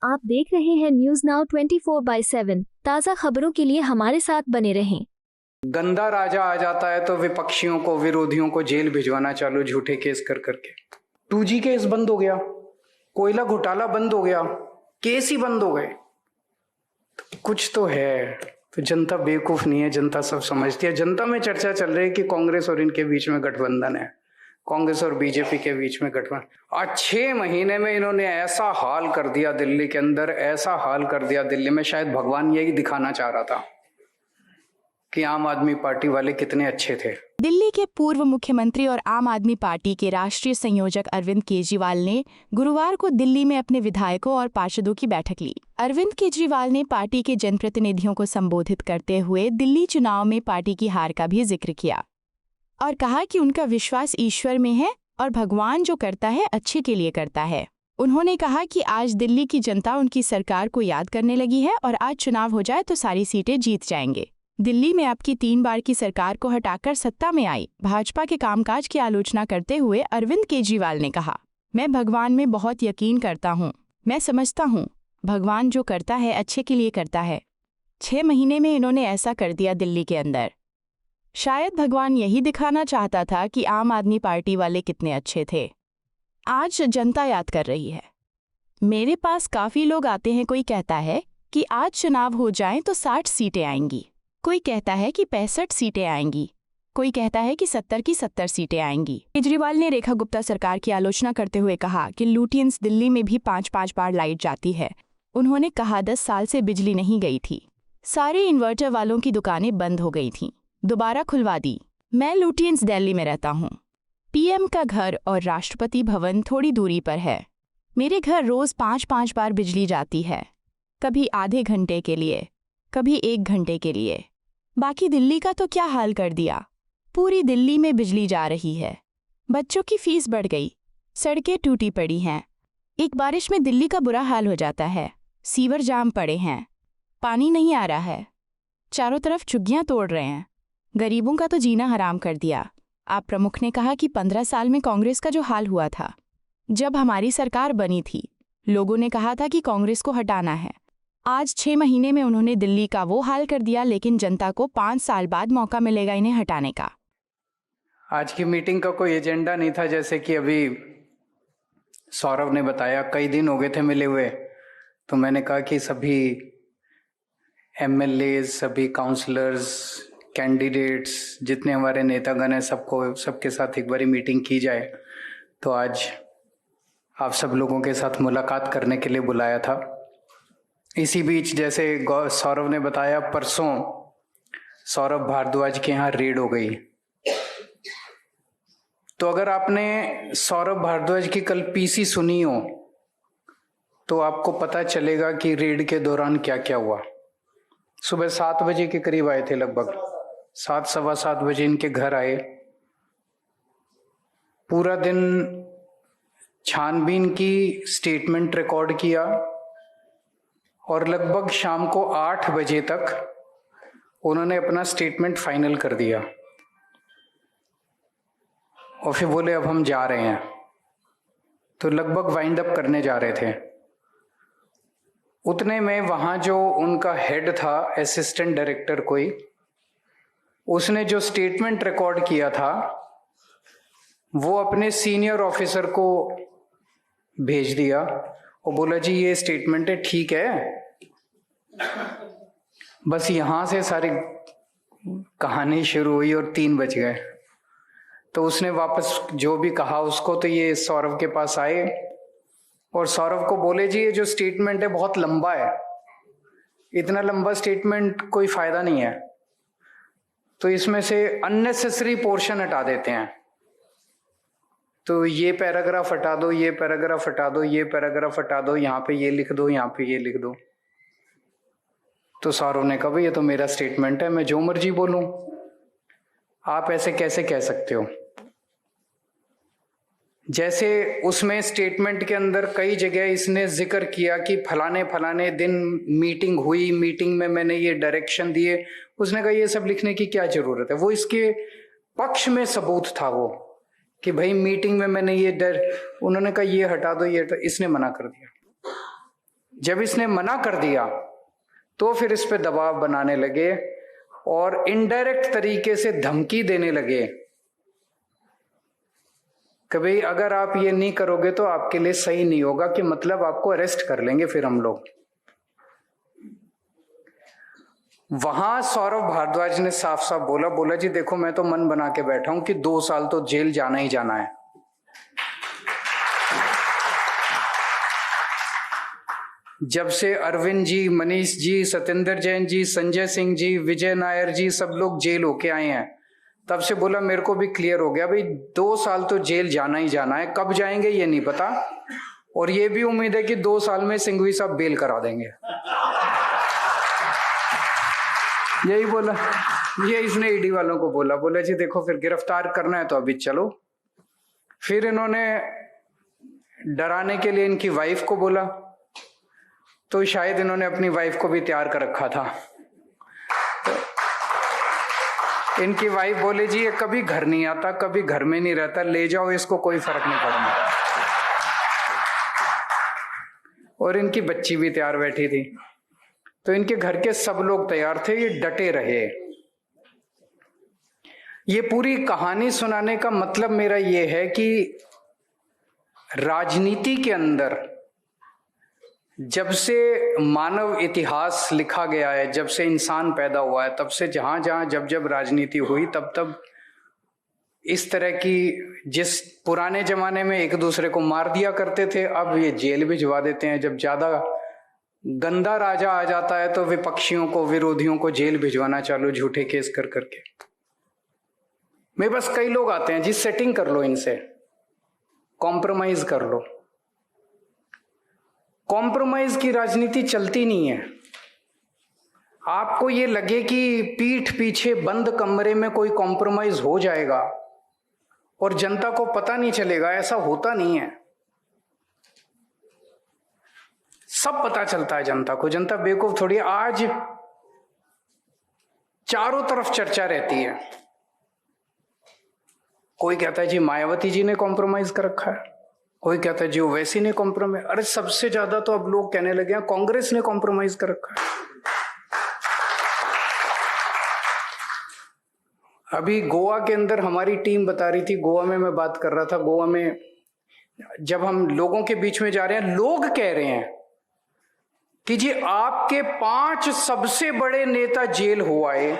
आप देख रहे हैं न्यूज नाउ 24/7। ताज़ा खबरों के लिए हमारे साथ बने रहें। गंदा राजा आ जाता है तो विपक्षियों को, विरोधियों को जेल भिजवाना चालू, झूठे केस कर करके। 2G केस बंद हो गया, कोयला घोटाला बंद हो गया, केस ही बंद हो गए। कुछ तो है। तो जनता बेवकूफ नहीं है, जनता सब समझती है। जनता में चर्चा चल रही है कि कांग्रेस और इनके बीच में गठबंधन है, कांग्रेस और बीजेपी के बीच में गठबंधन। आज 6 महीने में इन्होंने ऐसा हाल कर दिया दिल्ली के अंदर, ऐसा हाल कर दिया दिल्ली में। शायद भगवान यही दिखाना चाह रहा था कि आम आदमी पार्टी वाले कितने अच्छे थे। दिल्ली के पूर्व मुख्यमंत्री और आम आदमी पार्टी के राष्ट्रीय संयोजक अरविंद केजरीवाल ने गुरुवार को दिल्ली में अपने विधायकों और पार्षदों की बैठक ली। अरविंद केजरीवाल ने पार्टी के जनप्रतिनिधियों को संबोधित करते हुए दिल्ली चुनाव में पार्टी की हार का भी जिक्र किया और कहा कि उनका विश्वास ईश्वर में है और भगवान जो करता है अच्छे के लिए करता है। उन्होंने कहा कि आज दिल्ली की जनता उनकी सरकार को याद करने लगी है और आज चुनाव हो जाए तो सारी सीटें जीत जाएंगे। दिल्ली में अब की 3 बार की सरकार को हटाकर सत्ता में आई भाजपा के कामकाज की आलोचना करते हुए अरविंद केजरीवाल ने कहा, मैं भगवान में बहुत यकीन करता हूँ। मैं समझता हूँ भगवान जो करता है अच्छे के लिए करता है। 6 महीने में इन्होंने ऐसा कर दिया दिल्ली के अंदर। शायद भगवान यही दिखाना चाहता था कि आम आदमी पार्टी वाले कितने अच्छे थे। आज जनता याद कर रही है। मेरे पास काफ़ी लोग आते हैं, कोई कहता है कि आज चुनाव हो जाएं तो 60 सीटें आएंगी, कोई कहता है कि 65 सीटें आएंगी, कोई कहता है कि 70 की 70 सीटें आएंगी। केजरीवाल ने रेखा गुप्ता सरकार की आलोचना करते हुए कहा कि लुटियंस दिल्ली में भी 5-5 बार लाइट जाती है। उन्होंने कहा 10 साल से बिजली नहीं गई थी, सारे इन्वर्टर वालों की दुकानें बंद हो गई थीं, दोबारा खुलवा दी। मैं लुटियंस दिल्ली में रहता हूँ। पीएम का घर और राष्ट्रपति भवन थोड़ी दूरी पर है। मेरे घर रोज़ 5-5 बार बिजली जाती है, कभी आधे घंटे के लिए, कभी 1 घंटे के लिए। बाकी दिल्ली का तो क्या हाल कर दिया। पूरी दिल्ली में बिजली जा रही है, बच्चों की फीस बढ़ गई, सड़कें टूटी पड़ी हैं। एक बारिश में दिल्ली का बुरा हाल हो जाता है, सीवर जाम पड़े हैं, पानी नहीं आ रहा है, चारों तरफ झुग्गियां तोड़ रहे हैं, गरीबों का तो जीना हराम कर दिया। आप प्रमुख ने कहा कि 15 साल में कांग्रेस का जो हाल हुआ था, जब हमारी सरकार बनी थी, लोगों ने कहा था कि कांग्रेस को हटाना है। आज 6 महीने में उन्होंने दिल्ली का वो हाल कर दिया, लेकिन जनता को 5 साल बाद मौका मिलेगा इन्हें हटाने का। आज की मीटिंग का कोई एजेंडा नहीं था, जैसे कि अभी सौरभ ने बताया। कई दिन हो गए थे मिले हुए, तो मैंने कहा कि सभी एमएलए, सभी काउंसलर्स, कैंडिडेट्स, जितने हमारे नेतागण हैं, सबके साथ एक बारी मीटिंग की जाए। तो आज आप सब लोगों के साथ मुलाकात करने के लिए बुलाया था। इसी बीच जैसे सौरभ ने बताया, परसों सौरभ भारद्वाज के यहाँ रेड हो गई। तो अगर आपने सौरभ भारद्वाज की कल पीसी सुनी हो तो आपको पता चलेगा कि रेड के दौरान क्या क्या हुआ। सुबह 7 बजे के करीब आए थे, लगभग 7, सवा 7 बजे इनके घर आए। पूरा दिन छानबीन की, स्टेटमेंट रिकॉर्ड किया और लगभग शाम को 8 बजे तक उन्होंने अपना स्टेटमेंट फाइनल कर दिया और फिर बोले अब हम जा रहे हैं। तो लगभग वाइंड अप करने जा रहे थे। उतने में वहां जो उनका हेड था, असिस्टेंट डायरेक्टर कोई, उसने जो स्टेटमेंट रिकॉर्ड किया था वो अपने सीनियर ऑफिसर को भेज दिया और बोला जी ये स्टेटमेंट है, ठीक है। बस यहां से सारी कहानी शुरू हुई और 3 बज गए। तो उसने वापस जो भी कहा उसको, तो ये सौरभ के पास आए और सौरभ को बोले जी ये जो स्टेटमेंट है बहुत लंबा है, इतना लंबा स्टेटमेंट कोई फायदा नहीं है, तो इसमें से अननेसेसरी पोर्शन हटा देते हैं। तो ये पैराग्राफ हटा दो, ये पैराग्राफ हटा दो, ये पैराग्राफ हटा दो, यहाँ पे ये लिख दो, यहाँ पे ये लिख दो। तो सौरभ ने कहा भाई ये तो मेरा स्टेटमेंट है, मैं जो मर्जी बोलूं, आप ऐसे कैसे कह सकते हो। जैसे उसमें स्टेटमेंट के अंदर कई जगह इसने जिक्र किया कि फलाने फलाने दिन मीटिंग हुई, मीटिंग में मैंने ये डायरेक्शन दिए। उसने कहा ये सब लिखने की क्या जरूरत है। वो इसके पक्ष में सबूत था वो कि भाई मीटिंग में मैंने ये उन्होंने कहा ये हटा दो, ये इसने मना कर दिया। जब इसने मना कर दिया तो फिर इस पे दबाव बनाने लगे और इनडायरेक्ट तरीके से धमकी देने लगे कि भाई अगर आप ये नहीं करोगे तो आपके लिए सही नहीं होगा, कि मतलब आपको अरेस्ट कर लेंगे फिर हम लोग। वहां सौरभ भारद्वाज ने साफ साफ बोला जी देखो मैं तो मन बना के बैठा हूं कि 2 साल तो जेल जाना ही जाना है। जब से अरविंद जी, मनीष जी, सत्येंद्र जैन जी, संजय सिंह जी, विजय नायर जी सब लोग जेल होके आए हैं, तब से बोला मेरे को भी क्लियर हो गया भाई 2 साल तो जेल जाना ही जाना है। कब जाएंगे ये नहीं पता, और ये भी उम्मीद है कि 2 साल में सिंघवी साहब बेल करा देंगे। यही बोला, ये इसने ईडी वालों को बोला जी देखो फिर गिरफ्तार करना है तो अभी चलो। फिर इन्होंने डराने के लिए इनकी वाइफ को बोला, तो शायद इन्होंने अपनी वाइफ को भी तैयार कर रखा था। तो इनकी वाइफ बोले जी ये कभी घर नहीं आता, कभी घर में नहीं रहता, ले जाओ इसको, कोई फर्क नहीं पड़ना। और इनकी बच्ची भी तैयार बैठी थी, तो इनके घर के सब लोग तैयार थे, ये डटे रहे। ये पूरी कहानी सुनाने का मतलब मेरा ये है कि राजनीति के अंदर जब से मानव इतिहास लिखा गया है, जब से इंसान पैदा हुआ है, तब से जहां जहां जब जब राजनीति हुई तब तब इस तरह की, जिस पुराने जमाने में एक दूसरे को मार दिया करते थे, अब ये जेल भिजवा देते हैं। जब ज्यादा गंदा राजा आ जाता है तो विपक्षियों को, विरोधियों को जेल भिजवाना चालू, झूठे केस कर करके। मेरे पास कई लोग आते हैं जी सेटिंग कर लो इनसे, कॉम्प्रोमाइज कर लो। कॉम्प्रोमाइज की राजनीति चलती नहीं है। आपको ये लगे कि पीठ पीछे बंद कमरे में कोई कॉम्प्रोमाइज हो जाएगा और जनता को पता नहीं चलेगा, ऐसा होता नहीं है। सब पता चलता है जनता को, जनता बेवकूफ थोड़ी। आज चारों तरफ चर्चा रहती है, कोई कहता है जी मायावती जी ने कॉम्प्रोमाइज कर रखा है, कोई कहता है जी ओवैसी ने कॉम्प्रोमाइज, अरे सबसे ज्यादा तो अब लोग कहने लगे हैं कांग्रेस ने कॉम्प्रोमाइज कर रखा है। अभी गोवा के अंदर हमारी टीम बता रही थी, गोवा में मैं बात कर रहा था, गोवा में जब हम लोगों के बीच में जा रहे हैं, लोग कह रहे हैं कि जी आपके 5 सबसे बड़े नेता जेल हो आए,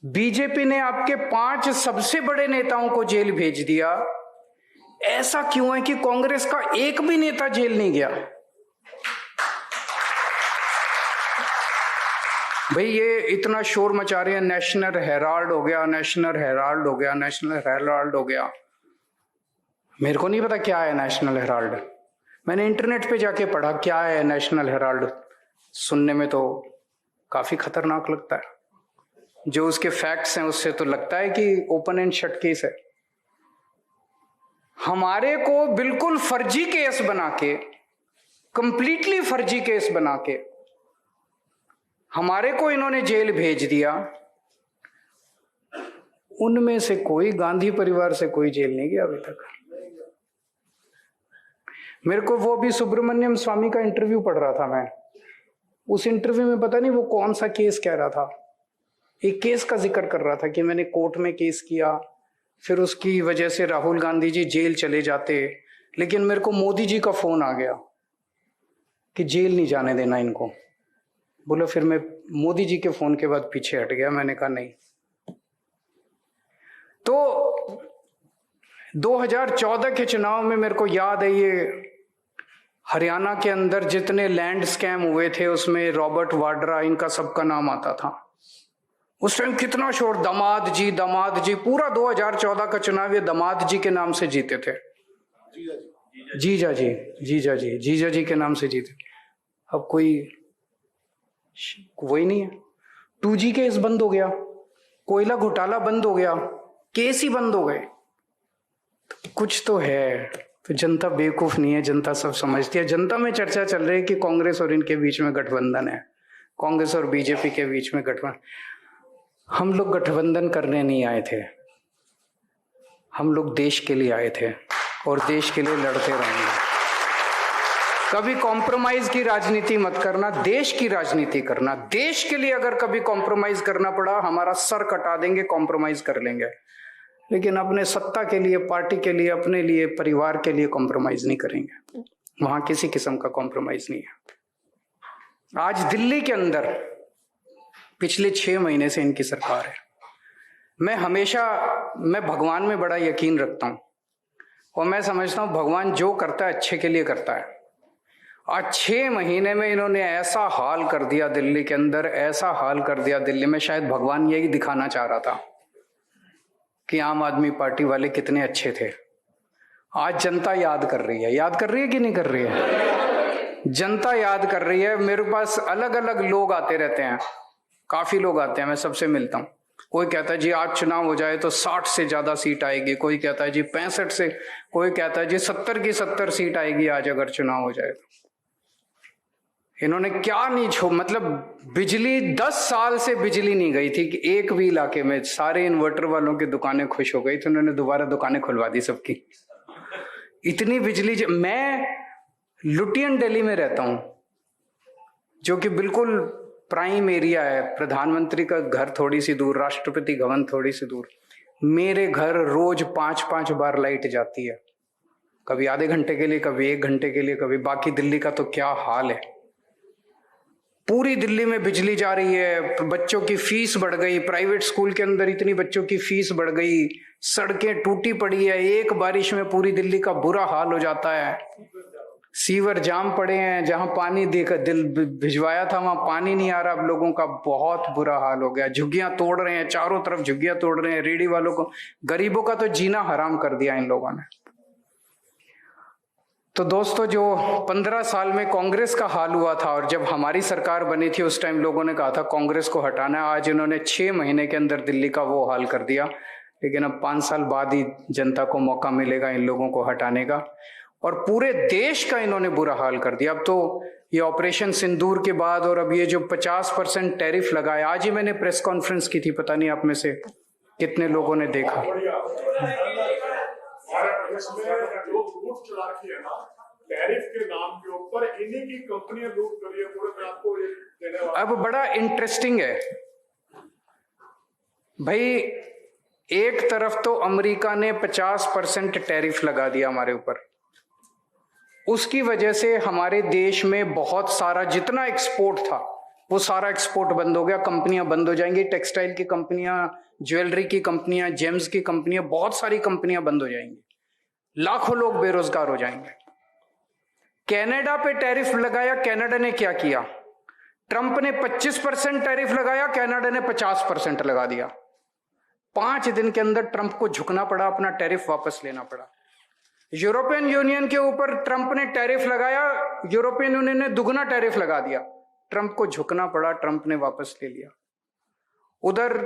बीजेपी ने आपके 5 सबसे बड़े नेताओं को जेल भेज दिया, ऐसा क्यों है कि कांग्रेस का एक भी नेता जेल नहीं गया? भाई ये इतना शोर मचा रहे हैं, नेशनल हेराल्ड हो गया, नेशनल हेराल्ड हो गया, नेशनल हेराल्ड हो गया। मेरे को नहीं पता क्या है नेशनल हेराल्ड, मैंने इंटरनेट पे जाके पढ़ा क्या है नेशनल हेराल्ड। सुनने में तो काफी खतरनाक लगता है, जो उसके फैक्ट्स हैं उससे तो लगता है कि ओपन एंड शट केस है। हमारे को बिल्कुल फर्जी केस बना के, कंप्लीटली फर्जी केस बना के हमारे को इन्होंने जेल भेज दिया। उनमें से कोई, गांधी परिवार से कोई जेल नहीं गया अभी तक। मेरे को वो भी सुब्रमण्यम स्वामी का इंटरव्यू पढ़ रहा था मैं, उस इंटरव्यू में पता नहीं वो कौन सा केस कह रहा था, एक केस का जिक्र कर रहा था कि मैंने कोर्ट में केस किया, फिर उसकी वजह से राहुल गांधी जी जेल चले जाते, लेकिन मेरे को मोदी जी का फोन आ गया कि जेल नहीं जाने देना इनको। बोला फिर मैं मोदी जी के फोन के बाद पीछे हट गया, मैंने कहा नहीं। तो 2014 के चुनाव में मेरे को याद है, ये हरियाणा के अंदर जितने लैंड स्कैम हुए थे उसमें रॉबर्ट वाड्रा, इनका सबका नाम आता था। उस टाइम कितना शोर, दामाद जी, पूरा 2014 का चुनाव ये दामाद जी के नाम से जीते थे। जीजा जी के नाम से जीते। अब कोई वही नहीं है। 2G केस बंद हो गया, कोयला घोटाला बंद हो गया, केस ही बंद हो गए। तो कुछ तो है। तो जनता बेवकूफ नहीं है, जनता सब समझती है। जनता में चर्चा चल रही है कि कांग्रेस और इनके बीच में गठबंधन है, कांग्रेस और बीजेपी के बीच में गठबंधन। हम लोग गठबंधन करने नहीं आए थे, हम लोग देश के लिए आए थे और देश के लिए लड़ते रहेंगे। कभी कॉम्प्रोमाइज की राजनीति मत करना, देश की राजनीति करना। देश के लिए अगर कभी कॉम्प्रोमाइज करना पड़ा, हमारा सर कटा देंगे, कॉम्प्रोमाइज कर लेंगे, लेकिन अपने सत्ता के लिए, पार्टी के लिए, अपने लिए, परिवार के लिए कॉम्प्रोमाइज नहीं करेंगे। वहां किसी किस्म का कॉम्प्रोमाइज नहीं है। आज दिल्ली के अंदर पिछले 6 महीने से इनकी सरकार है। मैं भगवान में बड़ा यकीन रखता हूं और मैं समझता हूं भगवान जो करता है अच्छे के लिए करता है। आज 6 महीने में इन्होंने ऐसा हाल कर दिया दिल्ली के अंदर, ऐसा हाल कर दिया दिल्ली में। शायद भगवान यही दिखाना चाह रहा था कि आम आदमी पार्टी वाले कितने अच्छे थे। आज जनता याद कर रही है कि नहीं कर रही है? जनता याद कर रही है। मेरे पास अलग अलग लोग आते रहते हैं, काफी लोग आते हैं, मैं सबसे मिलता हूं। कोई कहता है जी आज चुनाव हो जाए तो 60 से ज्यादा सीट आएगी, कोई कहता है जी 65 से, कोई कहता है जी 70 की 70 सीट आएगी आज अगर चुनाव हो जाए तो। इन्होंने क्या नहीं मतलब बिजली 10 साल से बिजली नहीं गई थी कि एक भी इलाके में। सारे इन्वर्टर वालों की दुकानें खुश हो गई तो उन्होंने दोबारा दुकानें खुलवा दी सबकी। इतनी बिजली। मैं लुटियन दिल्ली में रहता हूं, जो कि बिल्कुल प्राइम एरिया है। प्रधानमंत्री का घर थोड़ी सी दूर, राष्ट्रपति भवन थोड़ी सी दूर। मेरे घर रोज 5-5 बार लाइट जाती है, कभी आधे घंटे के लिए, कभी 1 घंटे के लिए, कभी। बाकी दिल्ली का तो क्या हाल है। पूरी दिल्ली में बिजली जा रही है। बच्चों की फीस बढ़ गई, प्राइवेट स्कूल के अंदर इतनी बच्चों की फीस बढ़ गई, सड़कें टूटी पड़ी है। एक बारिश में पूरी दिल्ली का बुरा हाल हो जाता है। सीवर जाम पड़े हैं, जहां पानी भिजवाया था वहां पानी नहीं आ रहा। अब लोगों का बहुत बुरा हाल हो गया। झुग्गियां तोड़ रहे हैं, चारों तरफ झुग्गियां तोड़ रहे हैं। रेडी वालों को, गरीबों का तो जीना हराम कर दिया इन लोगों ने। तो दोस्तों, जो 15 साल में कांग्रेस का हाल हुआ था और जब हमारी सरकार बनी थी उस टाइम लोगों ने कहा था कांग्रेस को हटाना है। आज इन्होंने 6 महीने के अंदर दिल्ली का वो हाल कर दिया। लेकिन अब 5 साल बाद ही जनता को मौका मिलेगा इन लोगों को हटाने का। और पूरे देश का इन्होंने बुरा हाल कर दिया। अब तो ये ऑपरेशन सिंदूर के बाद और अब ये जो 50% टैरिफ लगाया, आज ही मैंने प्रेस कॉन्फ्रेंस की थी, पता नहीं आप में से कितने लोगों ने देखा। टैरिफ के नाम के ऊपर इन्हीं की कंपनियां लूट कर रही है पूरे। मैं आपको एक देने वाला। अब बड़ा इंटरेस्टिंग है भाई, एक तरफ तो अमेरिका ने 50% टैरिफ लगा दिया हमारे ऊपर। उसकी वजह से हमारे देश में बहुत सारा जितना एक्सपोर्ट था वो सारा एक्सपोर्ट बंद हो गया। कंपनियां बंद हो जाएंगी, टेक्सटाइल की कंपनियां, ज्वेलरी की कंपनियां, जेम्स की कंपनियां, बहुत सारी कंपनियां बंद हो जाएंगी। लाखों लोग बेरोजगार हो जाएंगे। कनाडा पे टैरिफ लगाया, कनाडा ने क्या किया? ट्रंप ने 25% टैरिफ लगाया, कनाडा ने 50% लगा दिया। 5 दिन के अंदर ट्रंप को झुकना पड़ा, अपना टैरिफ वापस लेना पड़ा। यूरोपियन यूनियन के ऊपर ट्रंप ने टैरिफ लगाया, यूरोपियन यूनियन ने दुगना टैरिफ लगा दिया। ट्रंप को झुकना पड़ा, ट्रंप ने वापस ले लिया। उधर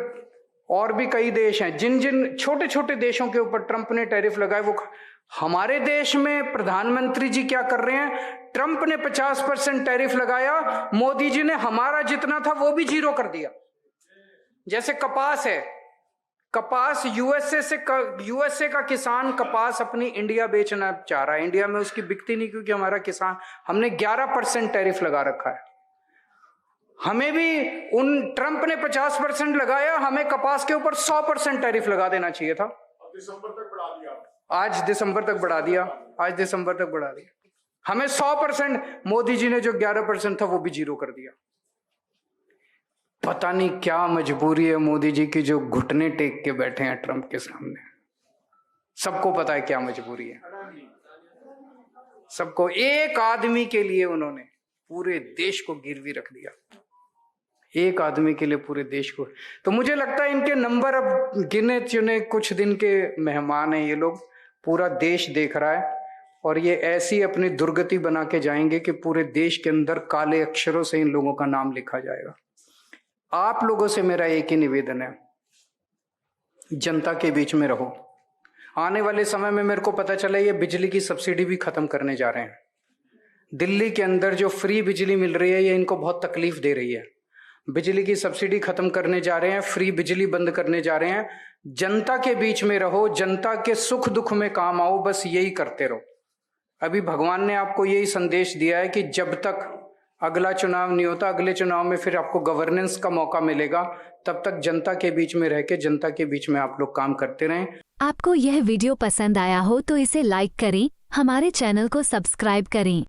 और भी कई देश हैं, जिन जिन छोटे छोटे देशों के ऊपर ट्रंप ने टैरिफ लगाए वो। हमारे देश में प्रधानमंत्री जी क्या कर रहे हैं? ट्रंप ने 50% टैरिफ लगाया, मोदी जी ने हमारा जितना था वो भी 0 कर दिया। जैसे कपास है, कपास यूएसए का किसान कपास अपनी इंडिया बेचना चाह रहा है, इंडिया में उसकी बिकती नहीं क्योंकि हमारा किसान, हमने 11% टैरिफ लगा रखा है। हमें भी ट्रंप ने 50% लगाया, हमें कपास के ऊपर 100% टैरिफ लगा देना चाहिए था। दिसंबर तक बढ़ा दिया, आज दिसंबर तक बढ़ा दिया। हमें 100%, मोदी जी ने जो 11% था वो भी 0 कर दिया। पता नहीं क्या मजबूरी है मोदी जी की, जो घुटने टेक के बैठे हैं ट्रंप के सामने। सबको पता है क्या मजबूरी है सबको। एक आदमी के लिए उन्होंने पूरे देश को गिरवी रख दिया, एक आदमी के लिए पूरे देश को। तो मुझे लगता है इनके नंबर अब गिने चुने कुछ दिन के मेहमान हैं ये लोग। पूरा देश देख रहा है और ये ऐसी अपनी दुर्गति बना के जाएंगे कि पूरे देश के अंदर काले अक्षरों से इन लोगों का नाम लिखा जाएगा। आप लोगों से मेरा एक ही निवेदन है, जनता के बीच में रहो। आने वाले समय में मेरे को पता चला ये बिजली की सब्सिडी भी खत्म करने जा रहे हैं। दिल्ली के अंदर जो फ्री बिजली मिल रही है ये इनको बहुत तकलीफ दे रही है। बिजली की सब्सिडी खत्म करने जा रहे हैं, फ्री बिजली बंद करने जा रहे हैं। जनता के बीच में रहो, जनता के सुख दुख में काम आओ, बस यही करते रहो। अभी भगवान ने आपको यही संदेश दिया है कि जब तक अगला चुनाव नहीं होता, अगले चुनाव में फिर आपको गवर्नेंस का मौका मिलेगा, तब तक जनता के बीच में रह के जनता के बीच में आप लोग काम करते रहें। आपको यह वीडियो पसंद आया हो तो इसे लाइक करें, हमारे चैनल को सब्सक्राइब करें।